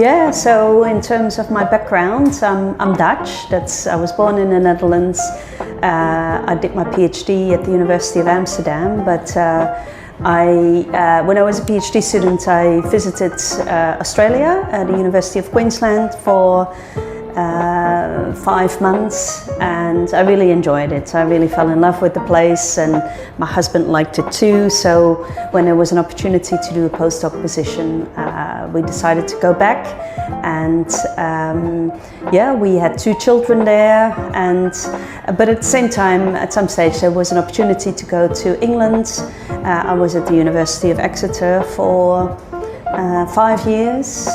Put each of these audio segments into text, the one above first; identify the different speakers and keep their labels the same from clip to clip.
Speaker 1: Yeah, so in terms of my background, I'm Dutch. I was born in the Netherlands. I did my PhD at the University of Amsterdam, but when I was a PhD student, I visited Australia at the University of Queensland for 5 months, and I really enjoyed it. I really fell in love with the place, and my husband liked it too. So when there was an opportunity to do a postdoc position, we decided to go back, and we had 2 children there. But at the same time, at some stage, there was an opportunity to go to England. I was at the University of Exeter for 5 years.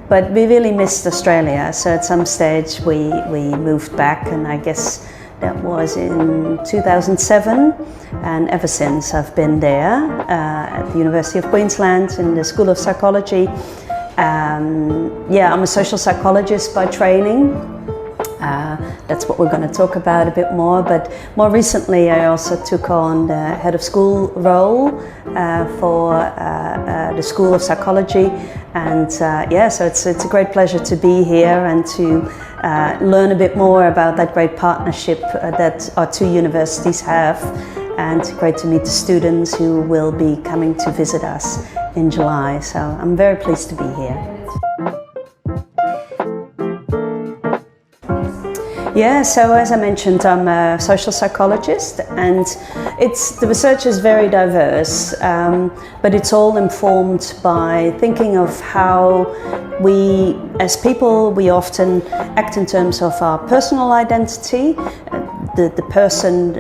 Speaker 1: But we really missed Australia, so at some stage we moved back, and I guess that was in 2007, and ever since I've been there at the University of Queensland in the School of Psychology. I'm a social psychologist by training. That's what we're going to talk about a bit more, but more recently I also took on the head of school role for the School of Psychology, and so it's a great pleasure to be here and to learn a bit more about that great partnership that our 2 universities have, and great to meet the students who will be coming to visit us in July, so I'm very pleased to be here. Yeah, so as I mentioned, I'm a social psychologist, and the research is very diverse, but it's all informed by thinking of how we, as people, we often act in terms of our personal identity, the person,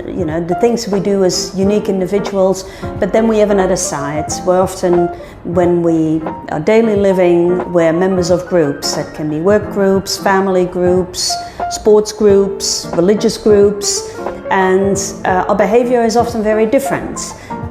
Speaker 1: the things we do as unique individuals, but then we have another side. We're often, when we are daily living, we're members of groups. That can be work groups, family groups, sports groups, religious groups, and our behavior is often very different.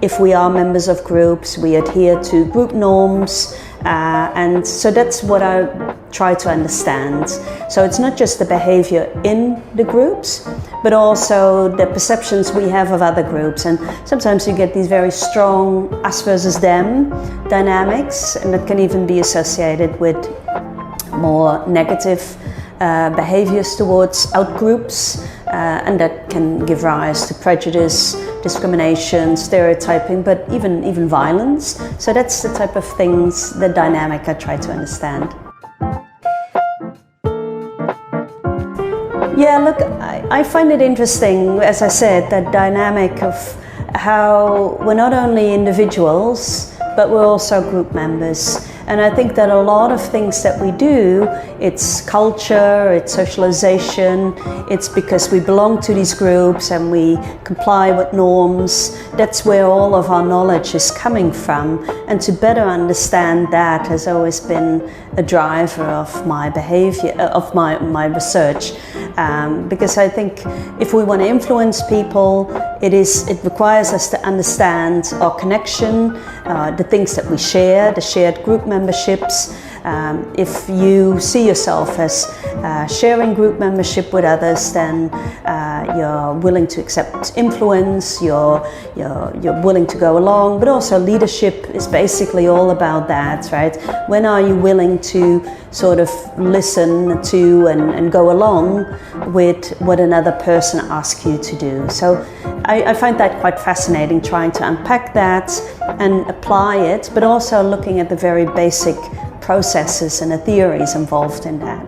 Speaker 1: If we are members of groups, we adhere to group norms, and so that's what I try to understand. So it's not just the behavior in the groups, but also the perceptions we have of other groups. And sometimes you get these very strong us versus them dynamics, and that can even be associated with more negative behaviors towards outgroups, and that can give rise to prejudice, discrimination, stereotyping, but even violence. So that's the type of things, the dynamic I try to understand. Yeah, look, I find it interesting, as I said, that dynamic of how we're not only individuals, but we're also group members. And I think that a lot of things that we do, it's culture, it's socialization, it's because we belong to these groups and we comply with norms. That's where all of our knowledge is coming from. And to better understand that has always been a driver of my behavior, of my research. Because I think if we want to influence people, it requires us to understand our connection, the things that we share, the shared group memberships. If you see yourself as sharing group membership with others, then you're willing to accept influence, you're willing to go along, but also leadership is basically all about that, right? When are you willing to sort of listen to and go along with what another person asks you to do? So I find that quite fascinating, trying to unpack that and apply it, but also looking at the very basic processes and the theories involved in that.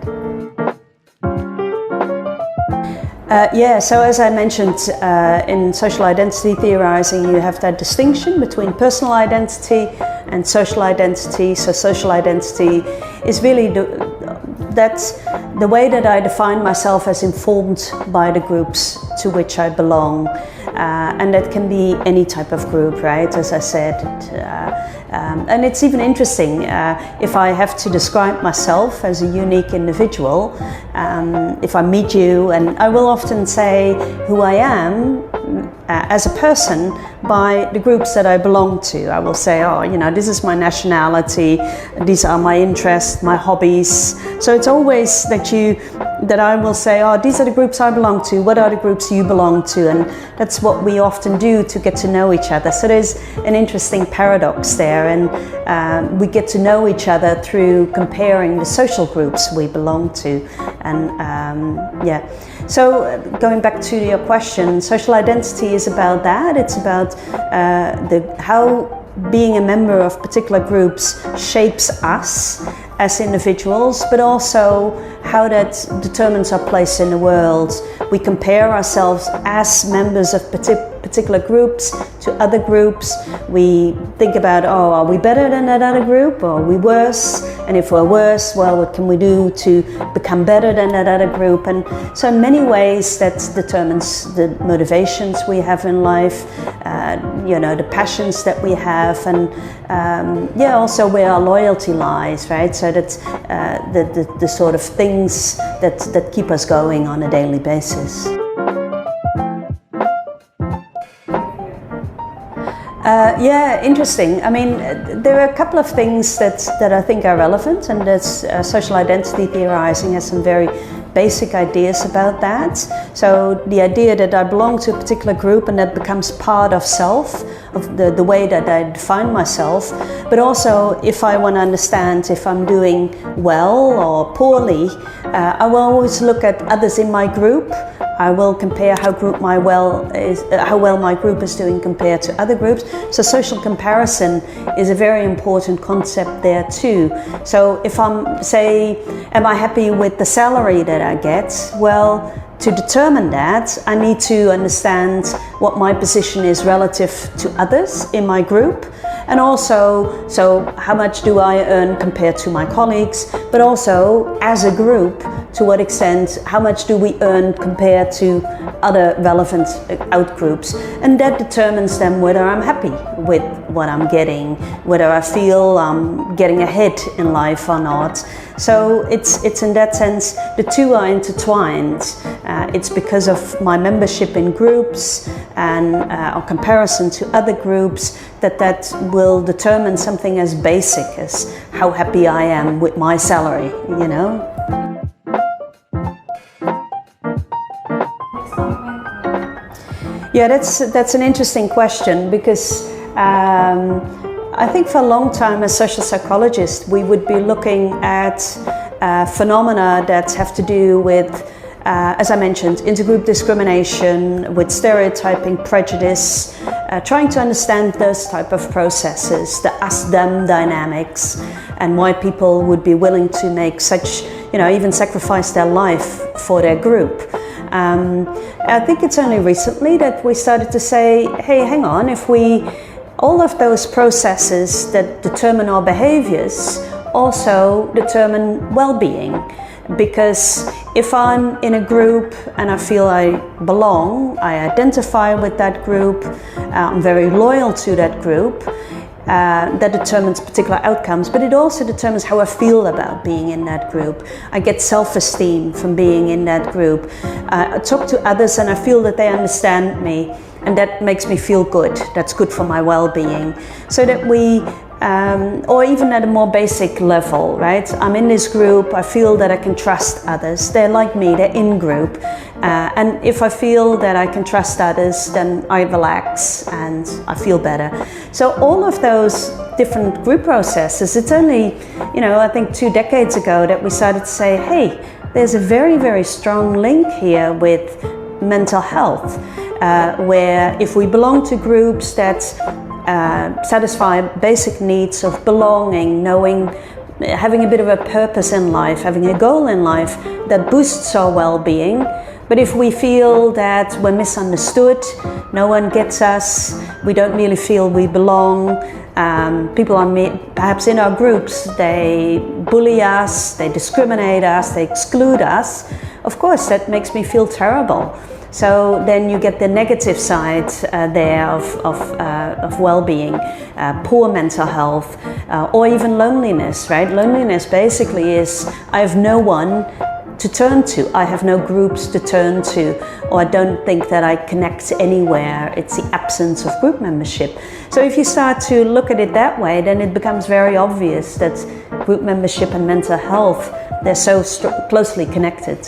Speaker 1: So as I mentioned, in social identity theorizing, you have that distinction between personal identity and social identity. So social identity is really that's the way that I define myself as informed by the groups to which I belong. And that can be any type of group, right? As I said, and it's even interesting if I have to describe myself as a unique individual. If I meet you, and I will often say who I am as a person by the groups that I belong to. I will say, this is my nationality, these are my interests, my hobbies. So it's always that you that I will say, oh, these are the groups I belong to, what are the groups you belong to? And that's what we often do to get to know each other. So there's an interesting paradox there, and we get to know each other through comparing the social groups we belong to. And yeah, so going back to your question, social identity is about that. It's about how being a member of particular groups shapes us as individuals, but also how that determines our place in the world. We compare ourselves as members of particular groups to other groups. We think about, oh, are we better than that other group, or are we worse? And if we're worse, well, what can we do to become better than that other group? And so in many ways that determines the motivations we have in life, the passions that we have, and also where our loyalty lies, right? So that's the sort of things that keep us going on a daily basis. Interesting. I mean, there are a couple of things that I think are relevant, and that's social identity theorizing has some very basic ideas about that. So the idea that I belong to a particular group and that becomes part of self, of the way that I define myself, but also if I want to understand if I'm doing well or poorly, I will always look at others in my group. I will compare how well my group is doing compared to other groups. So social comparison is a very important concept there too. So if am I happy with the salary that I get? Well, to determine that, I need to understand what my position is relative to others in my group. And also, so how much do I earn compared to my colleagues, but also as a group, to what extent, how much do we earn compared to other relevant outgroups? And that determines then whether I'm happy with what I'm getting, whether I feel I'm getting ahead in life or not. So it's in that sense, the two are intertwined. It's because of my membership in groups and our comparison to other groups that will determine something as basic as how happy I am with my salary, you know? Yeah, that's an interesting question, because I think for a long time as social psychologists we would be looking at phenomena that have to do with, as I mentioned, intergroup discrimination, with stereotyping, prejudice, trying to understand those type of processes, the us-them dynamics, and why people would be willing to make such, even sacrifice their life for their group. I think it's only recently that we started to say, hey, hang on, all of those processes that determine our behaviors also determine well-being. Because if I'm in a group and I feel I belong, I identify with that group, I'm very loyal to that group, that determines particular outcomes, but it also determines how I feel about being in that group. I get self-esteem from being in that group. I talk to others and I feel that they understand me, and that makes me feel good. That's good for my well-being. So that we, or even at a more basic level, right? I'm in this group, I feel that I can trust others. They're like me, they're in group. And if I feel that I can trust others, then I relax and I feel better. So all of those different group processes, it's only, I think 2 decades ago that we started to say, hey, there's a very, very strong link here with mental health, where if we belong to groups that satisfy basic needs of belonging, knowing, having a bit of a purpose in life, having a goal in life, that boosts our well-being. But if we feel that we're misunderstood, no one gets us, we don't really feel we belong, people are perhaps in our groups, they bully us, they discriminate us, they exclude us, of course that makes me feel terrible. So then you get the negative side there of well-being, poor mental health, or even loneliness, right? Loneliness basically is I have no one to turn to, I have no groups to turn to, or I don't think that I connect anywhere. It's the absence of group membership. So if you start to look at it that way, then it becomes very obvious that group membership and mental health, they're so closely connected.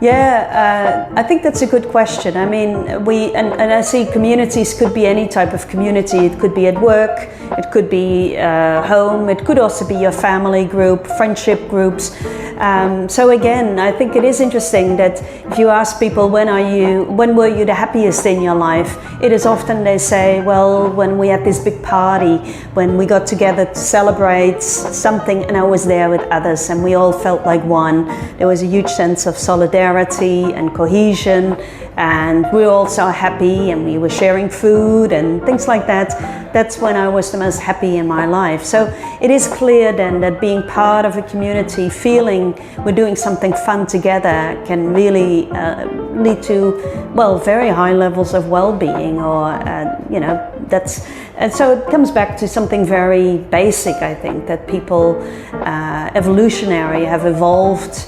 Speaker 1: Yeah, I think that's a good question. I mean, and I see communities could be any type of community. It could be at work, it could be home, it could also be your family group, friendship groups. So again, I think it is interesting that if you ask people when were you the happiest in your life, it is often they say, well, when we had this big party, when we got together to celebrate something and I was there with others and we all felt like one. There was a huge sense of solidarity and cohesion, and we were all so happy and we were sharing food and things like that. That's when I was the most happy in my life. So it is clear then that being part of a community, feeling we're doing something fun together can really lead to, well, very high levels of well-being, or and so it comes back to something very basic, I think, that people evolutionary have evolved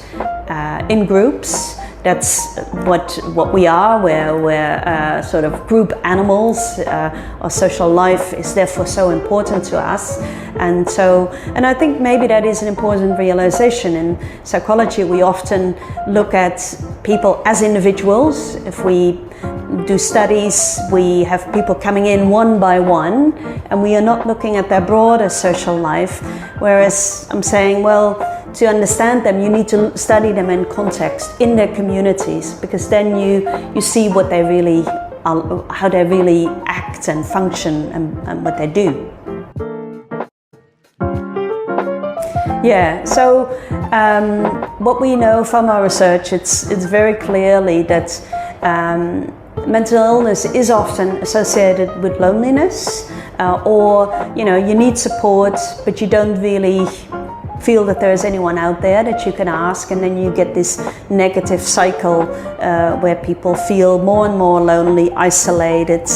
Speaker 1: in groups. That's what we are. We're sort of group animals. Our social life is therefore so important to us, and I think maybe that is an important realization. In psychology, we often look at people as individuals. If we do studies, we have people coming in one by one, and we are not looking at their broader social life. Whereas I'm saying, well, to understand them, you need to study them in context, in their communities, because then you see what they really are, how they really act and function, and what they do. Yeah, so what we know from our research, it's very clearly that mental illness is often associated with loneliness, or you need support, but you don't really feel that there is anyone out there that you can ask, and then you get this negative cycle where people feel more and more lonely, isolated,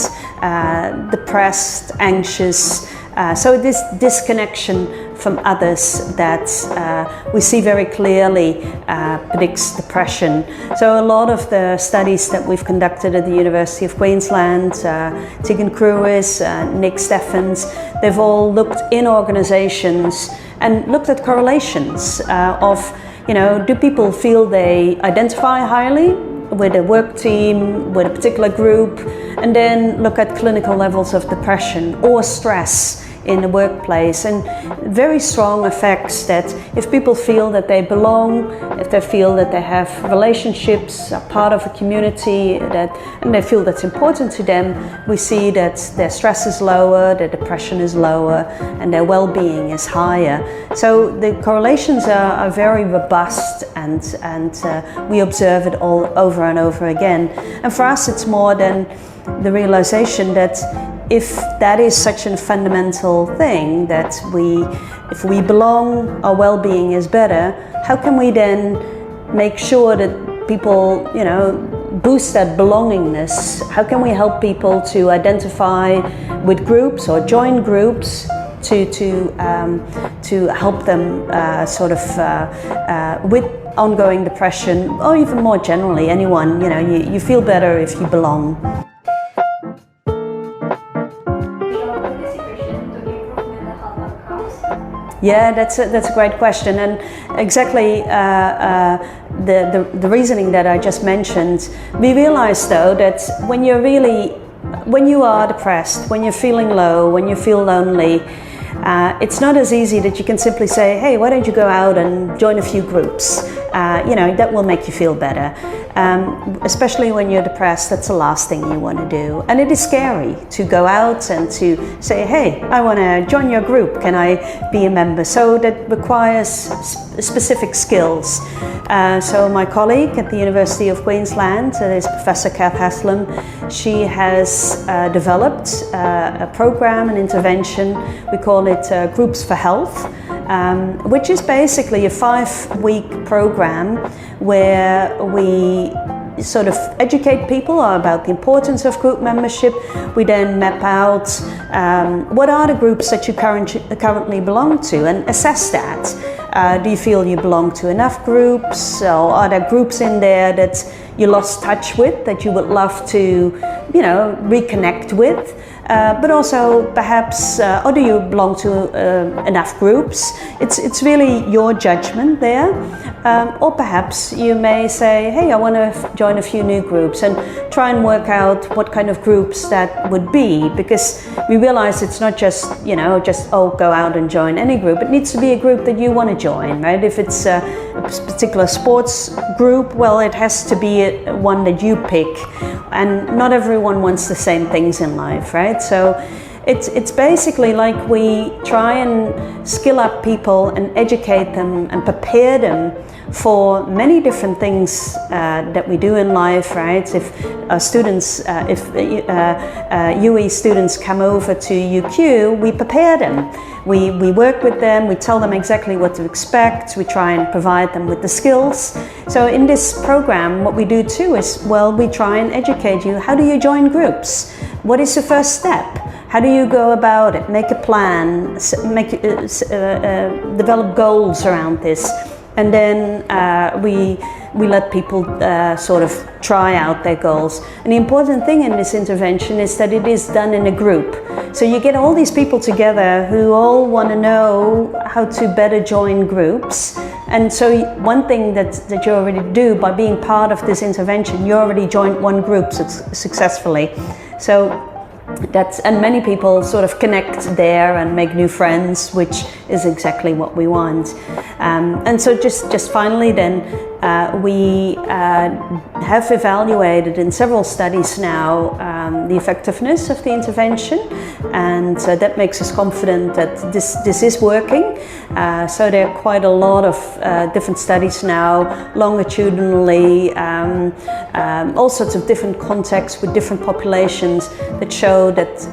Speaker 1: depressed, anxious. So this disconnection from others that we see very clearly predicts depression. So a lot of the studies that we've conducted at the University of Queensland, Tegan Cruis, Nick Steffens, they've all looked in organizations and looked at correlations of, do people feel they identify highly with a work team, with a particular group, and then look at clinical levels of depression or stress in the workplace, and very strong effects that if people feel that they belong, if they feel that they have relationships, are part of a community, and they feel that's important to them, we see that their stress is lower, their depression is lower, and their well-being is higher. So the correlations are very robust, and we observe it all over and over again. And for us, it's more than the realization that if that is such a fundamental thing, that if we belong, our well-being is better, how can we then make sure that people, boost that belongingness? How can we help people to identify with groups or join groups to help them with ongoing depression, or even more generally, anyone, you feel better if you belong. Yeah, that's a great question, and exactly the reasoning that I just mentioned. We realize though that when you are depressed, when you're feeling low, when you feel lonely, it's not as easy that you can simply say, hey, why don't you go out and join a few groups? That will make you feel better. Especially when you're depressed, that's the last thing you want to do. And it is scary to go out and to say, hey, I want to join your group, can I be a member? So that requires specific skills. So my colleague at the University of Queensland is Professor Kath Haslam. She has developed a program, an intervention, we call it Groups for Health, which is basically a 5-week program where we sort of educate people about the importance of group membership. We then map out what are the groups that you currently belong to, and assess that. Do you feel you belong to enough groups, or are there groups in there that you lost touch with, that you would love to reconnect with. But also perhaps, or do you belong to enough groups? It's really your judgment there. Or perhaps you may say, hey, I want to join a few new groups, and try and work out what kind of groups that would be, because we realize it's not just, go out and join any group. It needs to be a group that you want to join, right? If it's a particular sports group, well, it has to be one that you pick, and not everyone wants the same things in life, right? So it's basically like we try and skill up people and educate them and prepare them for many different things that we do in life, right? If UE students come over to UQ, we prepare them. We work with them, we tell them exactly what to expect, we try and provide them with the skills. So in this program, what we do too is, we try and educate you. How do you join groups? What is the first step? How do you go about it? Make a plan, develop goals around this. And then we let people sort of try out their goals. And the important thing in this intervention is that it is done in a group. So you get all these people together who all want to know how to better join groups. And so one thing that you already do by being part of this intervention, you already joined one group successfully. So and many people sort of connect there and make new friends, which is exactly what we want. And so just finally then, we have evaluated in several studies now the effectiveness of the intervention, and that makes us confident that this is working. So there are quite a lot of different studies now, longitudinally, all sorts of different contexts with different populations that show that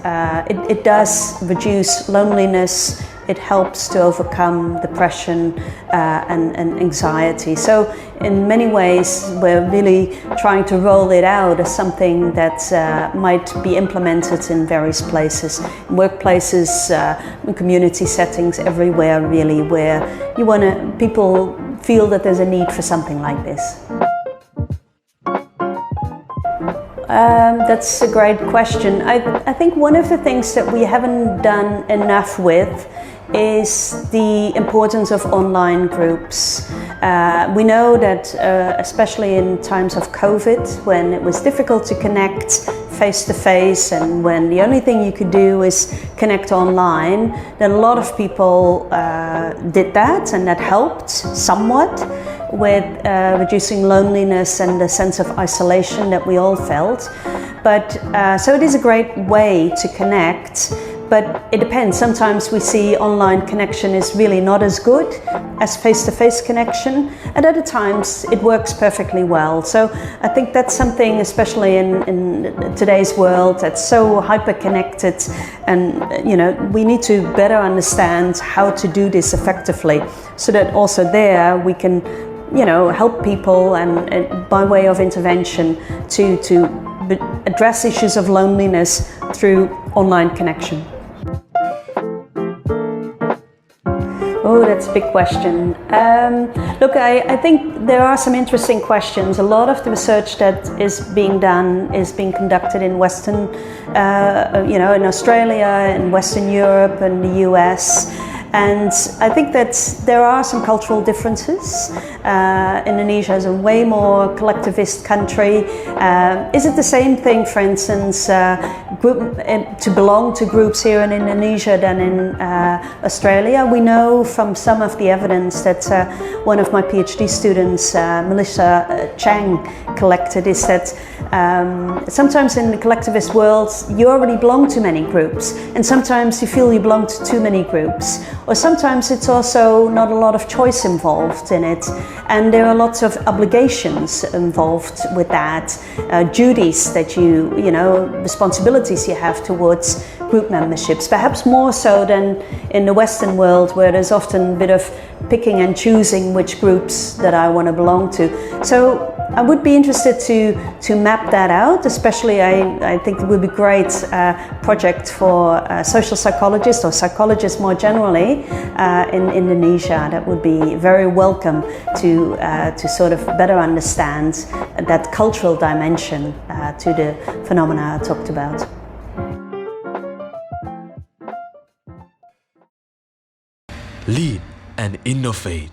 Speaker 1: it does reduce loneliness. It helps to overcome depression and anxiety. So in many ways, we're really trying to roll it out as something that might be implemented in various places, in workplaces, in community settings, everywhere really, where people feel that there's a need for something like this. That's a great question. I think one of the things that we haven't done enough with is the importance of online groups. We know that especially in times of COVID, when it was difficult to connect face to face and when the only thing you could do is connect online, then a lot of people did that, and that helped somewhat with reducing loneliness and the sense of isolation that we all felt. But so it is a great way to connect. But it depends. Sometimes we see online connection is really not as good as face-to-face connection, and other times it works perfectly well. So I think that's something, especially in today's world, that's so hyper-connected, and we need to better understand how to do this effectively, so that also there we can help people and by way of intervention to address issues of loneliness through online connection. Oh, that's a big question. Look, I think there are some interesting questions. A lot of the research that is being done is being conducted in Western, in Australia, in Western Europe, and the US. And I think that there are some cultural differences. Indonesia is a way more collectivist country. Is it the same thing, for instance, to belong to groups here in Indonesia than in Australia? We know from some of the evidence that one of my PhD students, Melissa Chang, collected is that sometimes in the collectivist world you already belong to many groups, and sometimes you feel you belong to too many groups. Or sometimes it's also not a lot of choice involved in it, and there are lots of obligations involved with that, duties that responsibilities you have towards group memberships, perhaps more so than in the Western world, where there's often a bit of picking and choosing which groups that I want to belong to. So I would be interested to map that out, especially I think it would be a great project for social psychologists or psychologists more generally in Indonesia. That would be very welcome to sort of better understand that cultural dimension to the phenomena I talked about.
Speaker 2: Lead and innovate.